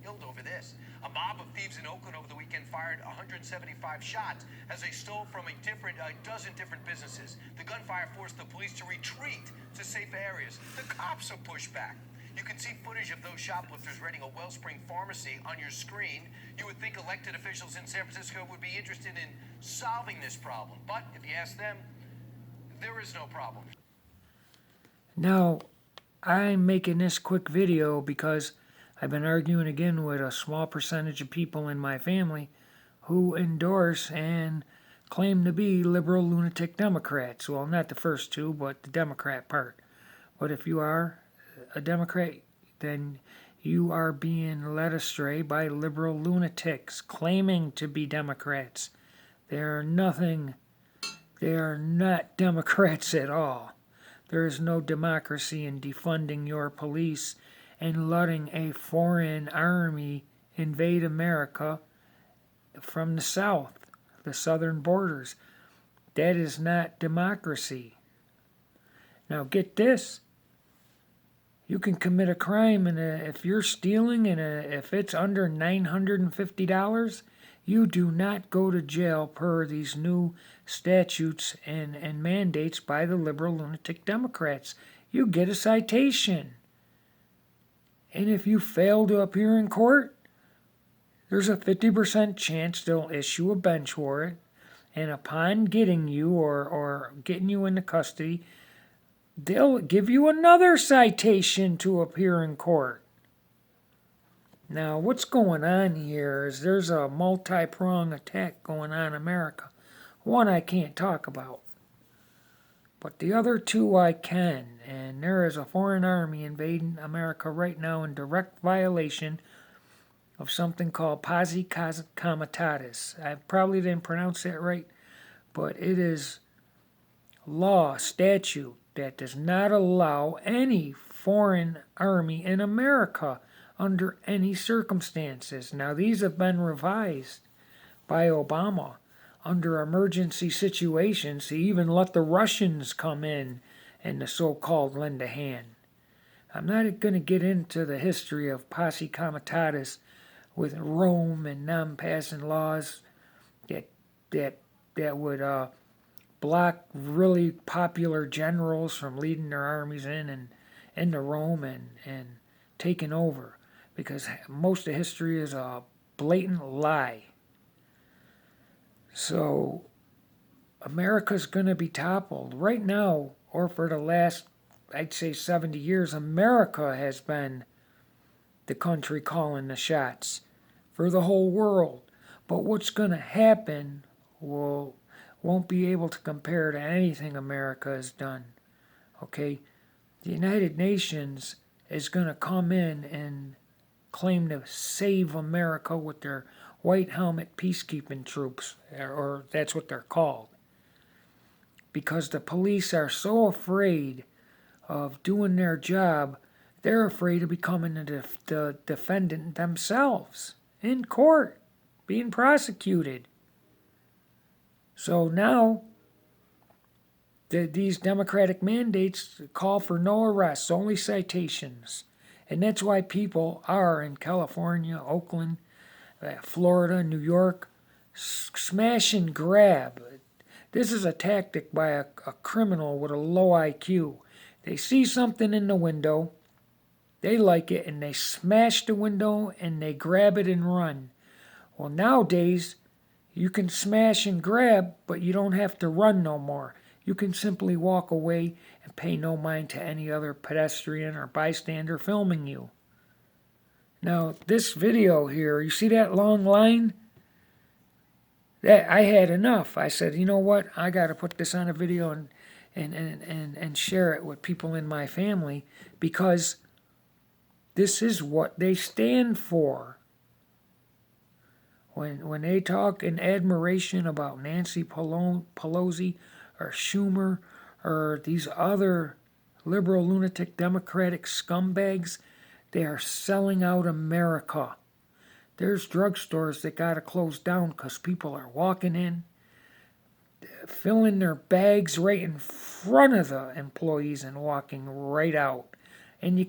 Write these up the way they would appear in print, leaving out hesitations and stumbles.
killed over this. A mob of thieves in Oakland over the weekend fired 175 shots as they stole from a dozen different businesses. The gunfire forced the police to retreat to safe areas. The cops have pushed back. You can see footage of those shoplifters raiding a Wellspring pharmacy on your screen. You would think elected officials in San Francisco would be interested in solving this problem. But if you ask them, there is no problem. Now, I'm making this quick video because I've been arguing again with a small percentage of people in my family who endorse and claim to be liberal lunatic Democrats. Well, not the first two, but the Democrat part. But if you are a Democrat, then you are being led astray by liberal lunatics claiming to be Democrats. They are nothing. They are not Democrats at all. There is no democracy in defunding your police and letting a foreign army invade America from the south, the southern borders. That is not democracy. Now get this. You can commit a crime, and if you're stealing, and if it's under $950, you do not go to jail per these new statutes and mandates by the liberal lunatic Democrats. You get a citation. And if you fail to appear in court, there's a 50% chance they'll issue a bench warrant, and upon getting you or getting you into custody, they'll give you another citation to appear in court. Now, what's going on here is there's a multi-pronged attack going on in America. One I can't talk about, but the other two I can. And there is a foreign army invading America right now in direct violation of something called posse comitatus. I probably didn't pronounce that right, but it is law, statute, that does not allow any foreign army in America under any circumstances. Now, these have been revised by Obama under emergency situations to even let the Russians come in and the so-called lend a hand. I'm not going to get into the history of posse comitatus with Rome and them passing laws that would block really popular generals from leading their armies into Rome and taking over, because most of history is a blatant lie. So America's going to be toppled. Right now, or for the last, I'd say 70 years, America has been the country calling the shots for the whole world. But what's going to happen won't be able to compare to anything America has done. Okay? The United Nations is going to come in and claim to save America with their white helmet peacekeeping troops, or that's what they're called. Because the police are so afraid of doing their job, they're afraid of becoming the defendant themselves in court, being prosecuted. So now, these democratic mandates call for no arrests, only citations. And that's why people are in California, Oakland, Florida, New York, smash and grab. This is a tactic by a criminal with a low IQ. They see something in the window, they like it, and they smash the window and they grab it and run. Well, nowadays, you can smash and grab, but you don't have to run no more. You can simply walk away and pay no mind to any other pedestrian or bystander filming you. Now, this video here, you see that long line? That I had enough. I said, you know what? I got to put this on a video and share it with people in my family, because this is what they stand for. When they talk in admiration about Nancy Pelosi or Schumer or these other liberal lunatic democratic scumbags, they are selling out America. There's drugstores that got to close down because people are walking in, filling their bags right in front of the employees and walking right out. And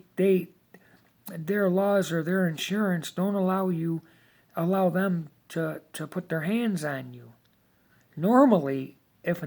their laws or their insurance don't allow them to put their hands on you. Normally, if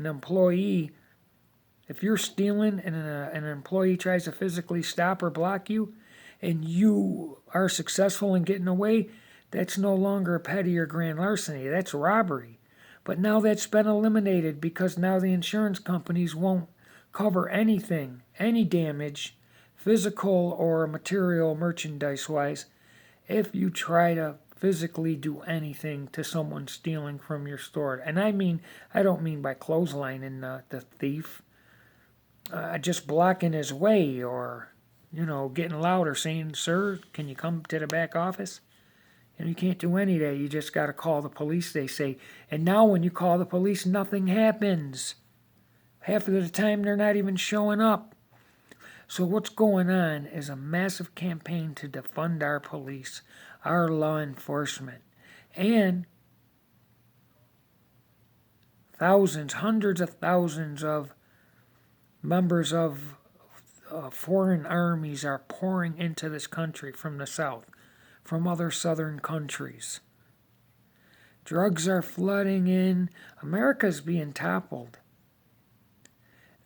you're stealing and an employee tries to physically stop or block you, and you are successful in getting away, that's no longer petty or grand larceny. That's robbery. But now that's been eliminated because now the insurance companies won't cover anything, any damage, physical or material merchandise wise, if you try to physically do anything to someone stealing from your store. And I don't mean by clotheslining the thief, just blocking his way or, getting louder saying, "Sir, can you come to the back office?" And you can't do any of that. You just got to call the police, they say. And now when you call the police, nothing happens. Half of the time, they're not even showing up. So what's going on is a massive campaign to defund our police, our law enforcement, and thousands, hundreds of thousands of members of foreign armies are pouring into this country from the south, from other southern countries. Drugs are flooding in. America's being toppled.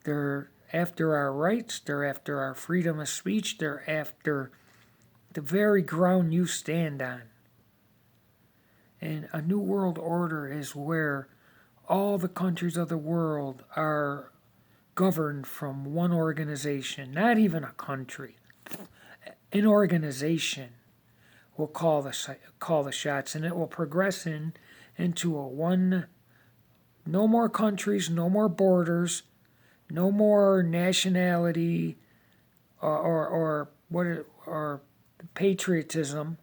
They're after our rights. They're after our freedom of speech. They're after the very ground you stand on. And a new world order is where all the countries of the world are governed from one organization, not even a country. An organization will call the shots, and it will progress into a one. No more countries, no more borders, no more nationality or patriotism.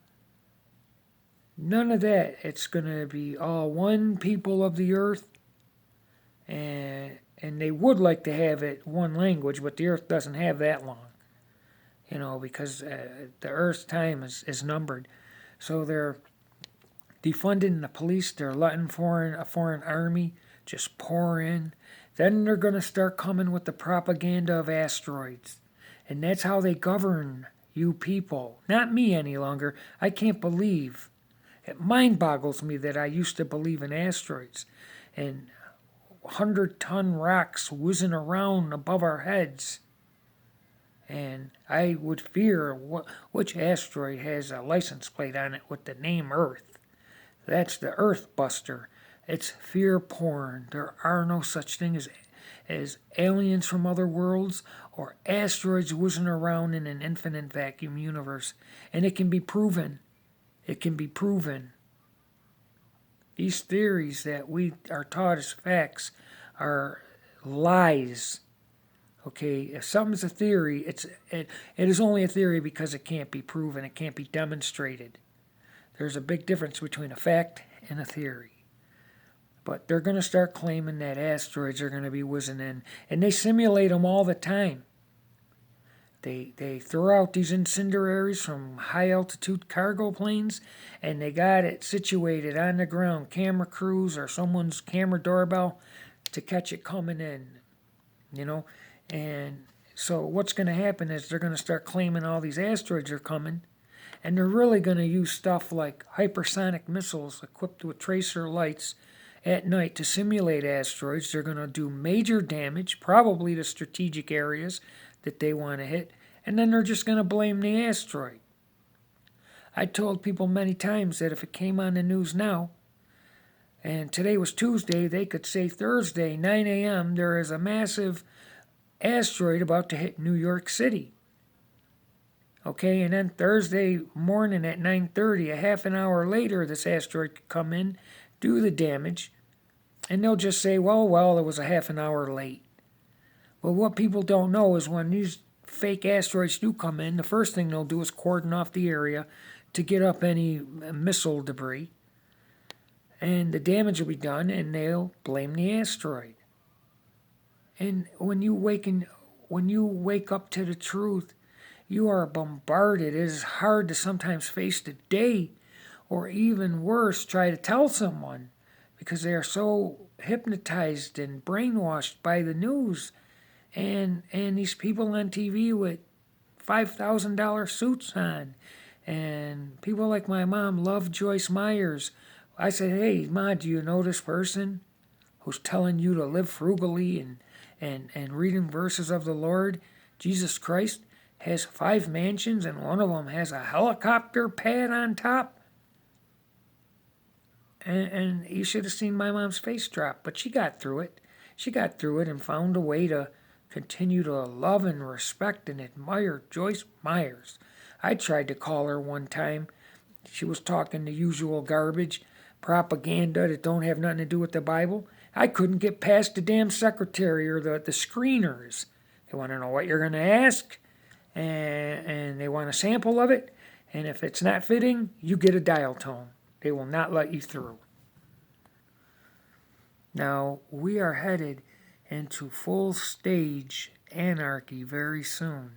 None of that. It's going to be all one people of the earth, and they would like to have it one language, but the earth doesn't have that long, because the earth's time is numbered. So they're defunding the police. They're letting a foreign army just pour in. Then they're going to start coming with the propaganda of asteroids. And that's how they govern you people. Not me any longer. I can't believe. It mind boggles me that I used to believe in asteroids and 100-ton rocks whizzing around above our heads. And I would fear which asteroid has a license plate on it with the name Earth. That's the Earth Buster. It's fear porn. There are no such thing as aliens from other worlds or asteroids whizzing around in an infinite vacuum universe. And it can be proven. It can be proven. These theories that we are taught as facts are lies. Okay, if something's a theory, it is only a theory because it can't be proven. It can't be demonstrated. There's a big difference between a fact and a theory. But they're going to start claiming that asteroids are going to be whizzing in. And they simulate them all the time. They throw out these incendiaries from high-altitude cargo planes, and they got it situated on the ground, camera crews or someone's camera doorbell to catch it coming in, And so what's going to happen is they're going to start claiming all these asteroids are coming, and they're really going to use stuff like hypersonic missiles equipped with tracer lights at night to simulate asteroids. They're going to do major damage, probably to strategic areas that they want to hit, and then they're just going to blame the asteroid. I told people many times that if it came on the news now, and today was Tuesday, they could say Thursday, 9 a.m., there is a massive asteroid about to hit New York City. Okay, and then Thursday morning at 9:30, a half an hour later, this asteroid could come in, do the damage, and they'll just say, well, it was a half an hour late. But what people don't know is when these fake asteroids do come in, the first thing they'll do is cordon off the area to get up any missile debris, and the damage will be done, and they'll blame the asteroid. And when you wake up to the truth, you are bombarded. It is hard to sometimes face the day, or even worse, try to tell someone, because they are so hypnotized and brainwashed by the news and these people on TV with $5,000 suits on. And people like my mom love Joyce Myers. I said, hey, Ma, do you know this person who's telling you to live frugally and reading verses of the Lord? Jesus Christ has 5 mansions and one of them has a helicopter pad on top. And you should have seen my mom's face drop, but she got through it. She got through it and found a way to continue to love and respect and admire Joyce Myers. I tried to call her one time. She was talking the usual garbage, propaganda that don't have nothing to do with the Bible. I couldn't get past the damn secretary or the screeners. They want to know what you're going to ask, and they want a sample of it, and if it's not fitting, you get a dial tone. They will not let you through. Now, we are headed into full stage anarchy very soon.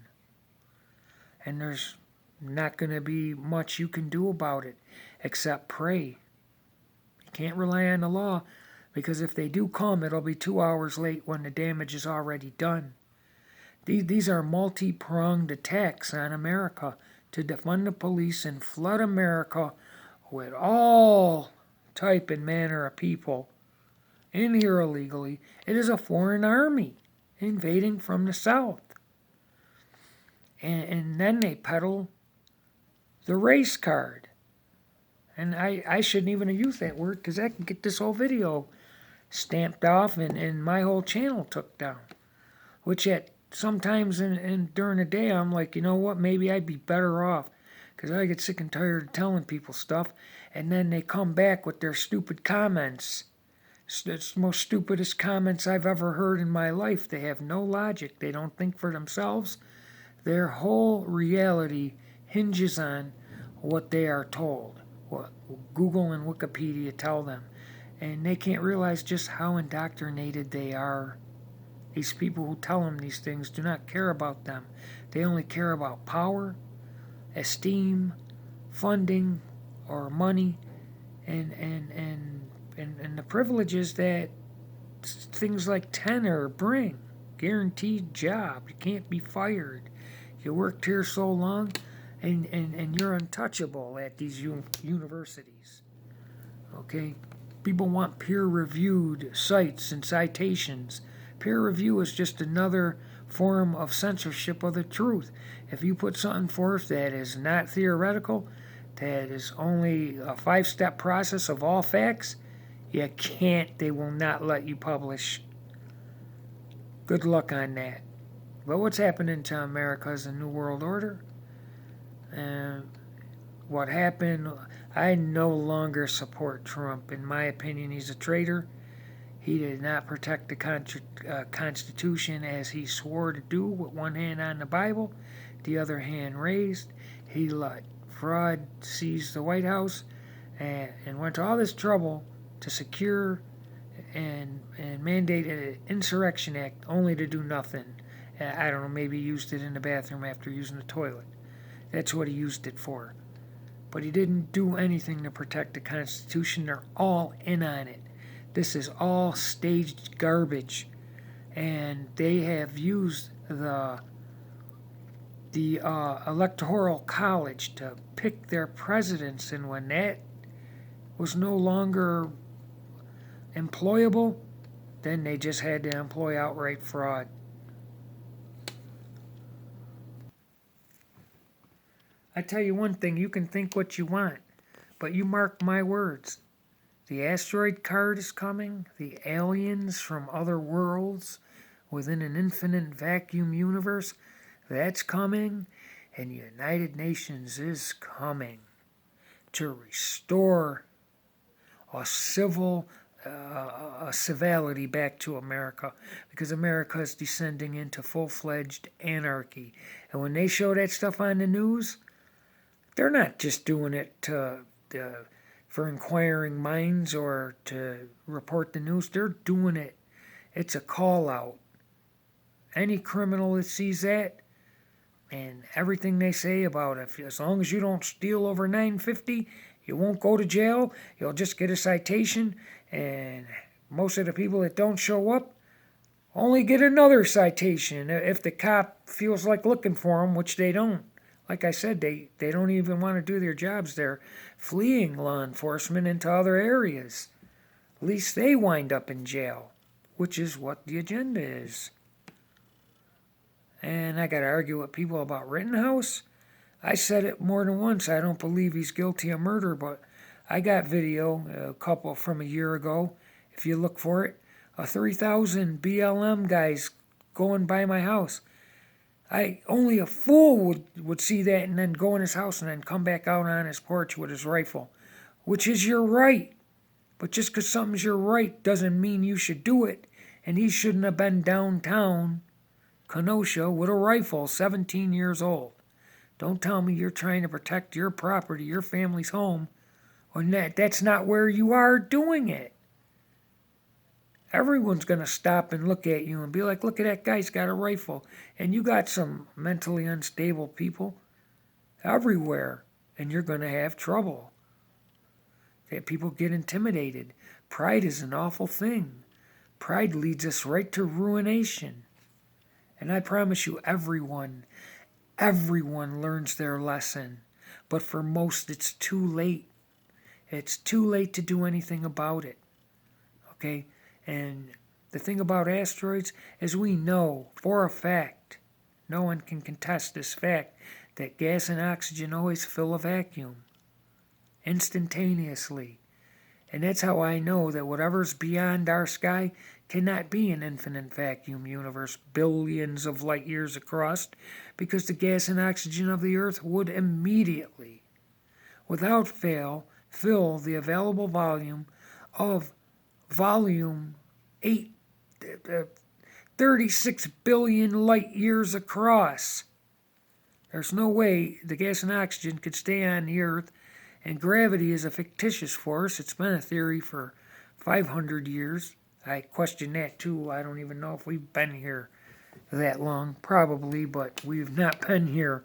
And there's not going to be much you can do about it except pray. You can't rely on the law, because if they do come, it'll be 2 hours late when the damage is already done. These are multi-pronged attacks on America to defund the police and flood America with all type and manner of people in here illegally. It is a foreign army invading from the south. And then they peddle the race card. And I shouldn't even have used that word, because that can get this whole video stamped off and my whole channel took down. Which at sometimes during the day I'm like, you know what, maybe I'd be better off, because I get sick and tired of telling people stuff, and then they come back with their stupid comments. It's the most stupidest comments I've ever heard in my life. They have no logic. They don't think for themselves. Their whole reality hinges on what they are told, what Google and Wikipedia tell them. And they can't realize just how indoctrinated they are. These people who tell them these things do not care about them. They only care about power, esteem, funding, or money, and the privileges that things like tenure bring. Guaranteed job. You can't be fired. You worked here so long, and you're untouchable at these universities. Okay? People want peer-reviewed sites and citations. Peer review is just another form of censorship of the truth. If you put something forth that is not theoretical, that is only a 5-step process of all facts, you can't, they will not let you publish. Good luck on that. But what's happening to America is a New World Order. And what happened, I no longer support Trump. In my opinion, he's a traitor. He did not protect the Constitution as he swore to do, with one hand on the Bible, the other hand raised. He let fraud seize the White House and went to all this trouble to secure and mandate an insurrection act only to do nothing. I don't know, maybe he used it in the bathroom after using the toilet. That's what he used it for. But he didn't do anything to protect the Constitution. They're all in on it. This is all staged garbage, and they have used the Electoral College to pick their presidents, and when that was no longer employable, then they just had to employ outright fraud. I tell you one thing, you can think what you want, but you mark my words. The asteroid card is coming. The aliens from other worlds within an infinite vacuum universe, that's coming. And the United Nations is coming to restore a civility back to America, because America is descending into full-fledged anarchy. And when they show that stuff on the news, they're not just doing it for inquiring minds or to report the news. They're doing it. It's a call out. Any criminal that sees that, and everything they say about it, as long as you don't steal over $9.50, you won't go to jail. You'll just get a citation. And most of the people that don't show up, only get another citation if the cop feels like looking for them, which they don't. Like I said, they don't even want to do their jobs. They're fleeing law enforcement into other areas. At least they wind up in jail, which is what the agenda is. And I got to argue with people about Rittenhouse. I said it more than once. I don't believe he's guilty of murder, but I got video, a couple from a year ago, if you look for it, of 3,000 BLM guys going by my house. Only a fool would see that and then go in his house and then come back out on his porch with his rifle, which is your right. But just because something's your right doesn't mean you should do it. And he shouldn't have been downtown Kenosha with a rifle, 17 years old. Don't tell me you're trying to protect your property, your family's home, or that's not where you are doing it. Everyone's going to stop and look at you and be like, look at that guy's got a rifle. And you got some mentally unstable people everywhere, and you're going to have trouble. That people get intimidated. Pride is an awful thing. Pride leads us right to ruination. And I promise you, everyone learns their lesson. But for most, it's too late. It's too late to do anything about it. Okay? And the thing about asteroids is we know for a fact, no one can contest this fact, that gas and oxygen always fill a vacuum instantaneously. And that's how I know that whatever's beyond our sky cannot be an infinite vacuum universe billions of light years across, because the gas and oxygen of the Earth would immediately, without fail, fill the available volume of volume 36 billion light years across. There's no way the gas and oxygen could stay on the Earth, and gravity is a fictitious force. It's been a theory for 500 years. I question that too. I don't even know if we've been here that long. Probably, but we've not been here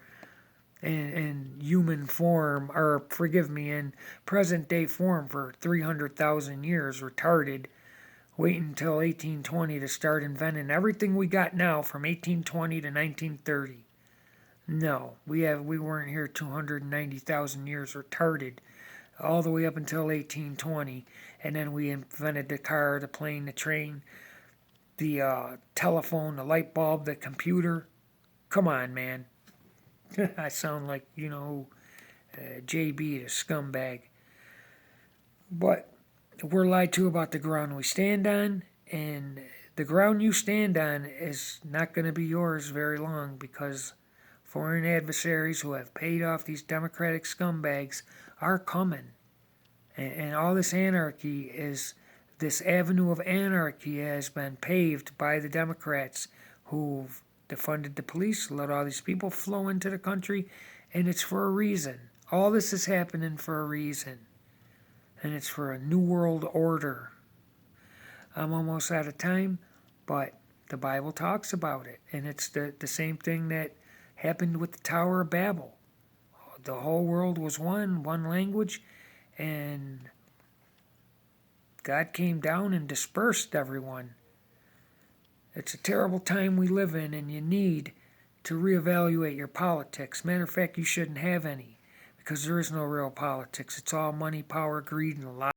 in human form, or forgive me, in present day form for 300,000 years. Retarded. Waiting until 1820 to start inventing everything we got now from 1820 to 1930. No, we weren't here 290,000 years. Retarded. All the way up until 1820, and then we invented the car, the plane, the train, the telephone, the light bulb, the computer. Come on, man. I sound like, JB, the scumbag. But we're lied to about the ground we stand on, and the ground you stand on is not going to be yours very long, because foreign adversaries who have paid off these democratic scumbags are coming. And all this anarchy is, this avenue of anarchy has been paved by the Democrats who've defunded the police, let all these people flow into the country, and it's for a reason. All this is happening for a reason. And it's for a new world order. I'm almost out of time, but the Bible talks about it. And it's the same thing that happened with the Tower of Babel. The whole world was one language, and God came down and dispersed everyone. It's a terrible time we live in, and you need to reevaluate your politics. Matter of fact, you shouldn't have any, because there is no real politics. It's all money, power, greed, and lies.